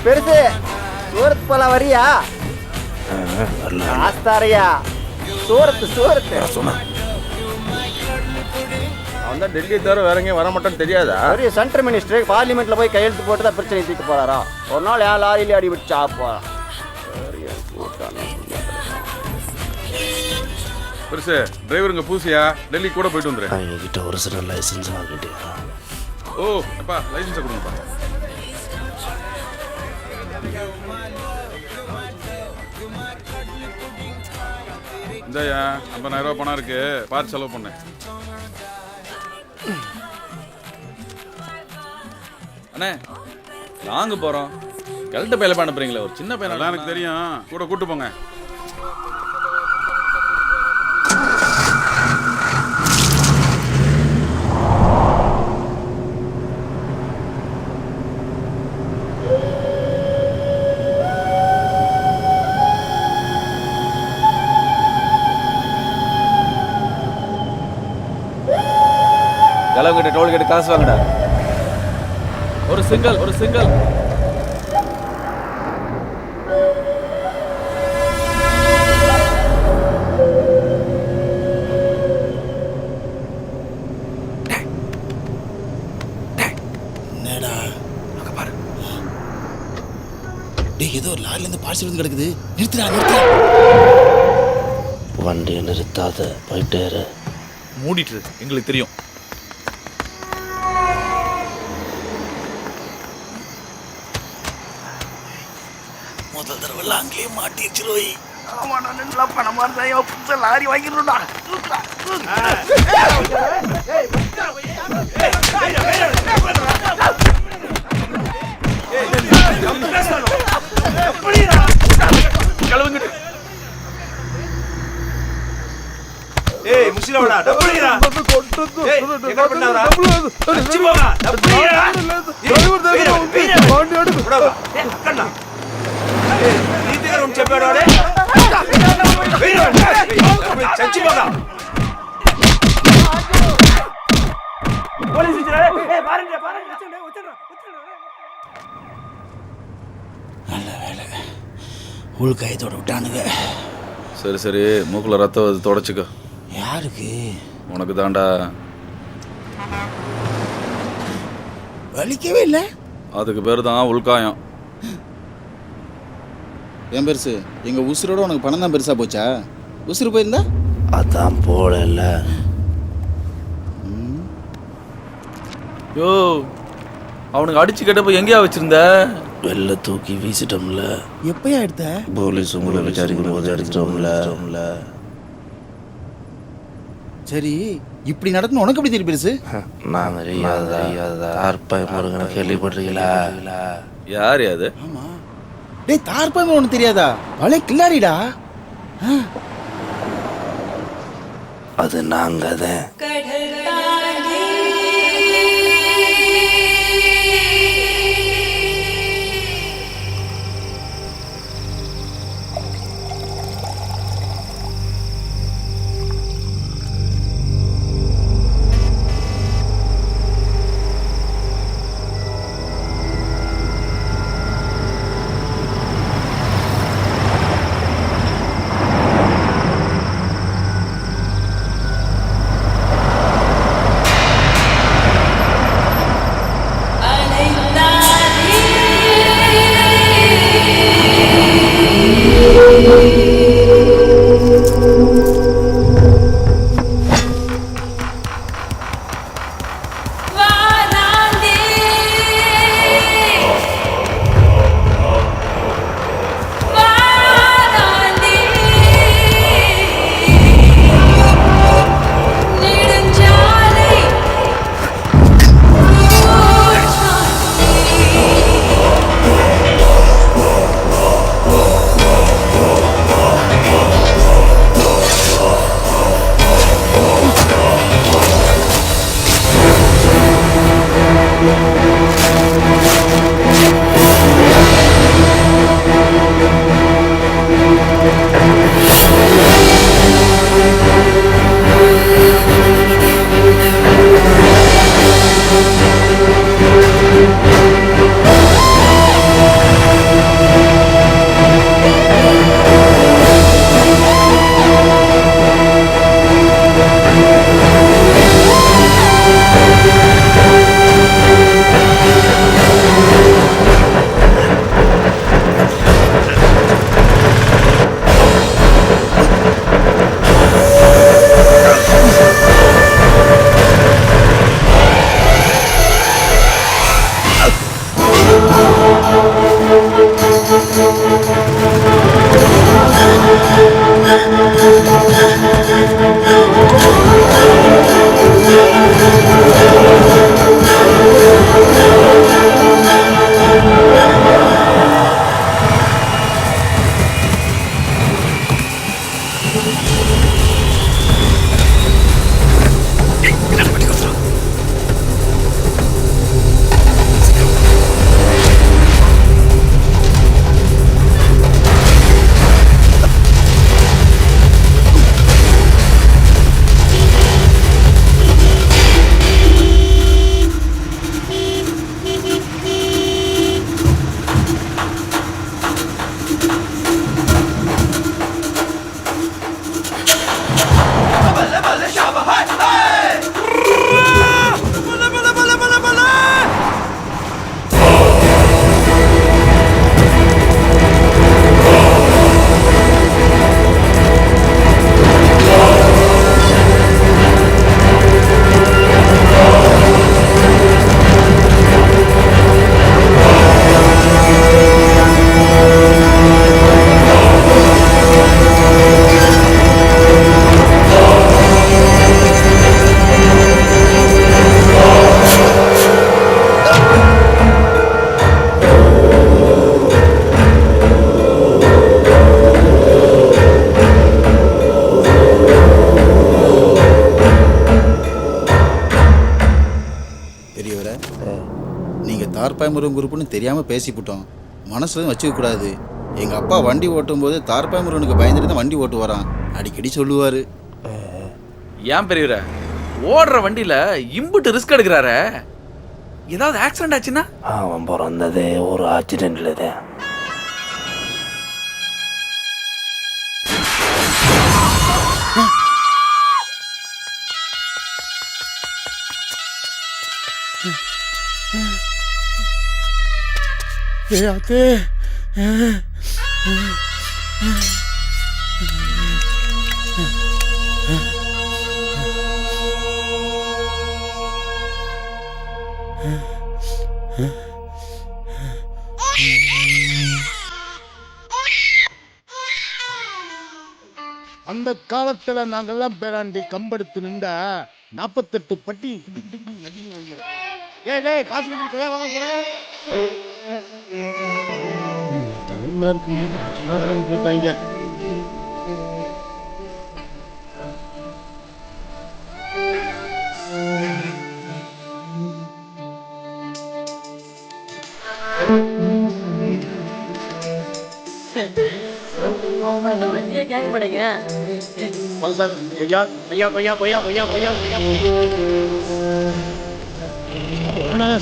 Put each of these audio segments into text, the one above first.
பெருசு சூரத் போல வரியா? ஆஸ்தாரியா சூரத்து சொன்னேன். அவன் தான் டெல்லியை தவிர வேற எங்கேயும் வர மாட்டான்னு தெரியாதா? பெரிய சென்ட்ரல் மினிஸ்டர் பார்லிமெண்ட்ல போய் கையெழுத்து போட்டு தான் பிரச்சனை தீர்க்க போறாரா? ஒரு நாள் ஏன் லாரியில அடி விட்டு சாப்பா பெருசு டிரைவருங்க பூசியா டெல்லி கூட போயிட்டு வந்துரு. என்கிட்ட ஒரு சில லைசன்ஸ் வாங்கிட்டேன். ஓ அப்பா லைசன்ஸை கொடுங்கப்பா. இந்தாயா 50,000 ரூபா பணம் இருக்கு, பார்த்து செலவு பண்ணு. அண்ணே லாங்கு போகிறோம், கரெக்டாக பையில அனுப்புறீங்களே, ஒரு சின்ன பையன் அதெல்லாம் எனக்கு தெரியும், கூட கூட்டு போங்க. கிட்ட டோல்கேட் காசு வாங்கடா. ஒரு சிங்கிள் என்னடா அங்க பாரு. டேய் ஏதோ லாரில இருந்து பார்சல் வந்து கிடக்குது. நிறுத்துடா. வண்டியை நிறுத்தாத, போயிட்டே இரு. மூடிட்டு எங்களுக்கு தெரியும். முதல் தடவை அங்கேயே மாட்டிச்சிரோய். பணமா இருந்தா புதுசா லாரி வாங்கிடணும்டா. ஏய் முஸ்லிம்டா டபுள்டா. ஏய் எங்க பண்ணாடா? அச்சி போடா டபுள்டா. டிரைவர் தான் வண்டி ஓடு. போடா. ஏய் கண்ணா. ஏய் நீதிகர் உன் செப்பேடோடே. சச்சி போடா. போலீஸ் இச்சரே. ஏய் பாருங்க வச்சடா. நல்ல வேலை. உள்கையத்தோட விட்டானுங்க. சரி மூக்குல ரத்தம் தொடச்சிக்கோ. யாருக்கு? உனக்கு தாண்டா. வலிக்கவே இல்லை. அதுக்கு பேர் தான் உள்காயம். ஏன் பெருசு, எங்க உசுரோட உனக்கு பணம் தான் பெருசா போச்சா? உசுறு போயிருந்தா அதான் போல. யோ அவனுக்கு அடிச்சு கேட்டப்ப எங்கேயா வச்சிருந்த? வெளில தூக்கி வீசிட்டோம்ல. எப்பயா எடுத்த? போலீஸ் உங்களை விசாரிக்கும் போது அடிச்சிட்டோம்ல. சரி, இப்படி நடக்கணும் உனக்கு எப்படி தெரியும் பெருசு? நாங்க தார்பாய் முருகனை கேள்விப்பட்டிருக்கீங்களா? யார் அது? ஆமா. டேய் தார்பாய் உனக்கு தெரியாதா? பழைய கில்லாடிடா. அது நாங்க தான். தார்பாய் முருகன் குரூப்னு தெரியாமல் பேசிவிட்டோம். மனசுல வச்சுக்க கூடாது. எங்கள் அப்பா வண்டி ஓட்டும் போது தார்பாய் முருகனுக்கு பயந்துட்டு தான் வண்டி ஓட்டு வரான். அடிக்கடி சொல்லுவார். ஏன் பெரியவர ஓடுற வண்டியில இம்புட்டு ரிஸ்க் எடுக்கிறாரு. ஏதாவது ஆக்சிடென்ட் ஆச்சுன்னா? அவன் பிறந்ததே ஒரு ஆக்சிடென்ட்ல தான். அந்த காலத்துல நாங்கெல்லாம் பேராண்டி கம்பெடுத்து நின்றா 48 பட்டி. ஏய் காசு வாங்க.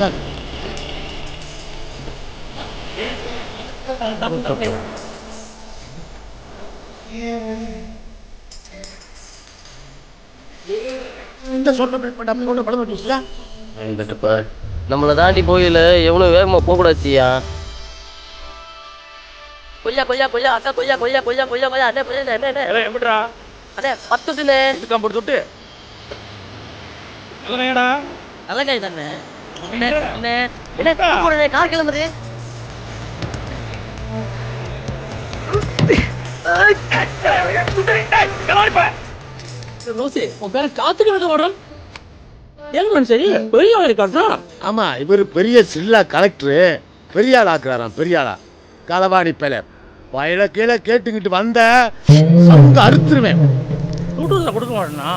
சார் நம்மளை தாண்டி போயில எவ்வளவு வேகமா போக கூடாச்சியா? கொய்யா கொய்யா கொய்யா அக்கா கொய்யா கொய்யா கொய்யா கொய்யா கொய்யா அண்ணே கொய்யா எப்படிடா அண்ணே 10 துண்ணே இதுக்காம் போட்டு தொட்டு நல்ல காய் தானே என்ன கார் கிளம்புது. உன் பேர காத்துக்கிட்டு ஓடுறோம். சரி பெரிய ஆளு காட்டுறா. ஆமா, இவர் பெரிய சில்லா கலெக்டரு. பெரிய ஆள் ஆக்குறாராம். பெரிய ஆளா களவாணி பேல வயல கீழே கேட்டுக்கிட்டு வந்த அங்க அறுத்துருவேன். துட்டு கொடுக்க மாட்டேனா?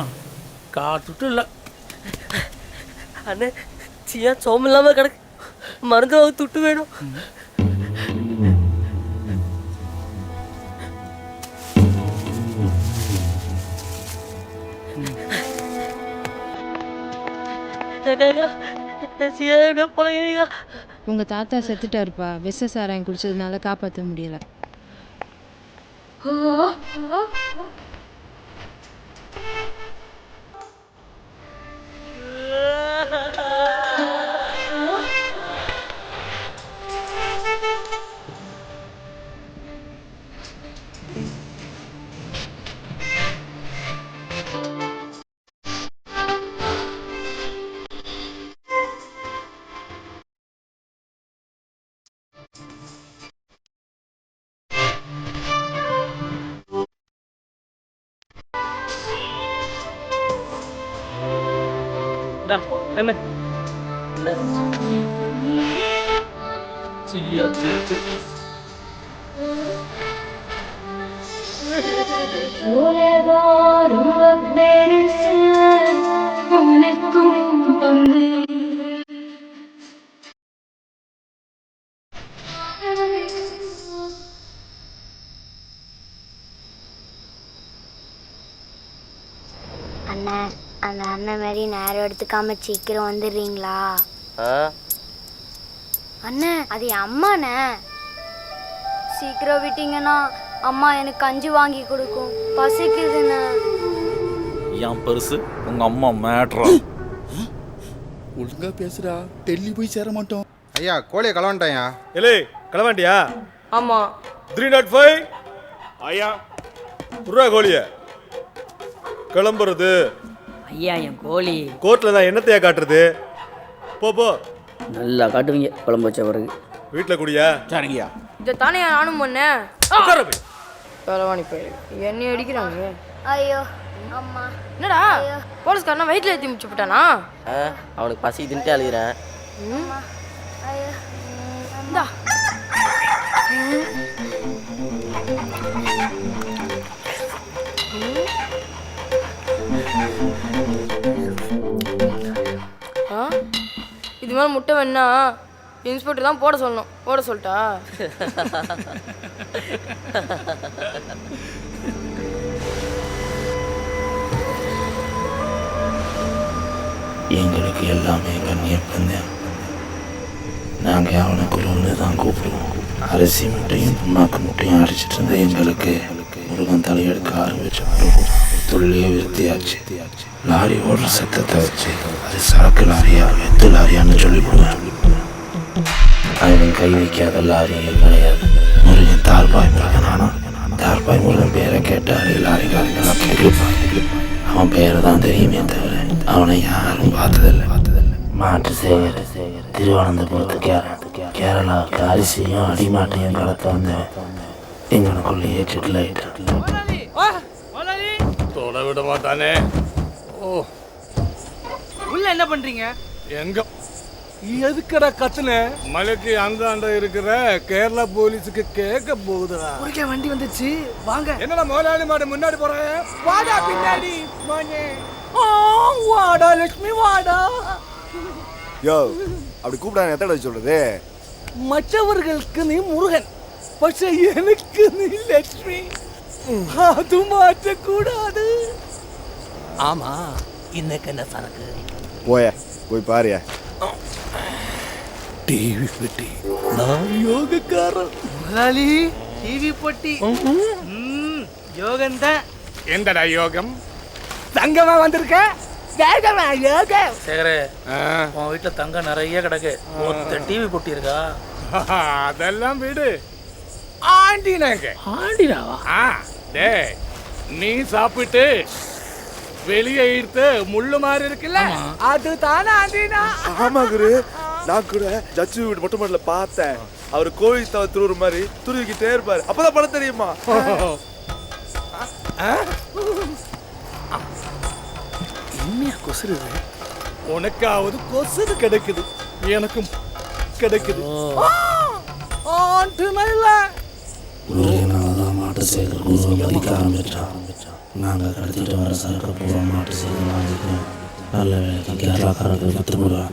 துட்டு இல்லை அண்ணே. சியா சோம் இல்லாம கிடக்கு. மருந்து துட்டு வேணும். உங்க தாத்தா செத்துட்டாருப்பா. விஷ சாராயம் குடிச்சதுனால காப்பாற்ற முடியல. அண்ணா, அந்த அண்ணன் மாதிரி நேரம் எடுத்துக்காம சீக்கிரம் வந்துடுறீங்களா? அண்ணன், அது என் அம்மாண்ணே. சீக்கிரம் விட்டீங்கன்னா அம்மா எனக்கு கஞ்சி வாங்கி கொடுக்கும். பசிக்குதுண்ணே. என் பெருசு உங்க அம்மா மேட்ரா. ஒழுங்கா பேசுறா. டெல்லி போய் சேர மாட்டோம். ஐயா, கோழியை களவாண்டாயா? ஏலே களவாண்டியா? ஆமா. 305 ஐயா புறா கோழிய கிளம்புறது. ஐயா என் கோழி கோர்ட்ல நான் என்னத்தையா காட்டுறது? போ போ. நல்லா காட்டுவீங்க குழம்பு வச்ச பிறகு. வீட்டில் குடியா? சரிங்கய்யா. இதை தானே நானும் பண்ணேன். களவாணி போய் என்னை அடிக்கிறாங்க. ஐயோ அம்மா. என்னடா போலீஸ்காரனா வயிற்றுல ஏற்றி முடிச்சு போட்டானா? அவனுக்கு பசி தின்ட்டு அழுகிறேன். ஐயோ இந்தா. இது மாதிரி முட்டை வேணா இன்ஸ்பெக்டர் தான் போட சொல்லணும். போட சொல்லிட்டா? எங்களுக்கு எல்லாமே கண்ணியப்பந்தேன். நாங்கள் அவனை குருன்னு தான் கூப்பிடுவோம். அரிசி முட்டையும் புண்ணாக்கு முட்டையும் அடிச்சிட்டு இருந்த எங்களுக்கு முருகன் தலையெடுக்க ஆரம்பிச்ச தொழிலே விருத்தியாச்சு. லாரி ஓடுற சத்தத்தை வச்சு அது சரக்கு லாரியா வெத்து லாரியான்னு சொல்லிவிடுவேன். அவன் கை வைக்காத லாரியே கிடையாது. முருகன் தார்பாய் முருகன். ஆனால் தார்பாய் முருகன் பேரை கேட்டாலே லாரிக்காரங்களாம் கேட்கப்பாங்க. அவன் பேரை தான் தெரியுமே தவிர அவனை யாரும் பார்த்ததில்லை. மாட்டு சேகர் திருவனந்தபுரத்து கேரளாவுக்கு அரிசியும் அடிமாட்டையும் கடத்த வந்தேன். எங்களுக்குள்ளேயே செட்டில் ஆயிட்டான். தொட விட மாட்டானே. ஓ, உள்ள என்ன பண்றீங்க? எங்க எதுக்கடா கத்துன? மலைக்கு அந்தாண்ட இருக்கிற கேரளா போலீஸுக்கு கேட்க போகுதுடா. குறுக்கே வண்டி வந்துச்சு, வாங்க. என்னடா முதலாளி மாடு முன்னாடி போறேன், வாடா பின்னாடி. வாடா லட்சுமி வாடா. யோ, அப்படி கூப்பிடாங்க எத்தனை சொல்றது? மற்றவர்களுக்கு நீ முருகன், പക്ഷെ எனக்கு நீ லட்சுமி. அது மாற்றக்கூடாது. ஆமா, இன்னைக்கு என்ன சரக்கு? போய் பாரியா. டிவி பெட்டி. நான் யோகக்காரன். முதலாளி, டிவி பெட்டி யோகம் தான். எந்தடா யோகம்? தங்கமா வந்திருக்க? சேகரே, உன் வீட்டுல தங்கம் நிறைய கிடக்கு. ஒத்த டிவி பொட்டி இருக்கா? அதெல்லாம் விடு. ஆண்டினாங்க. ஆண்டினாவா? டேய், நீ சாப்பிட்டு வெளியே எடுத்து முள்ளு மாதிரி இருக்குல்ல, அது தானே ஆண்டினா. ஆமா குரு, நான் கூட ஜட்ஜு வீட்டு மொட்டை மாடல பார்த்தேன். அவர் கோழி தவ துருவுற மாதிரி துருவிக்கிட்டே இருப்பாரு. அப்பதான் படம் தெரியுமா? என்னையா கொசுருது? உனக்காவது கொசுது கிடைக்குது, எனக்கும் கிடைக்குது. முருகனாலதான் மாட்டு சேகர் குருவை மதிக்க ஆரம்பிச்சான். நாங்கள் கடத்திட்டு வர சரக்கு பூரா மாட்டு சேகர் வாங்கிக்கிறோம். நல்ல வேலைக்கு கேரளாக்காரர்கள் வித்து போடுவேன்.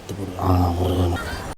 ஆனால் முருகன்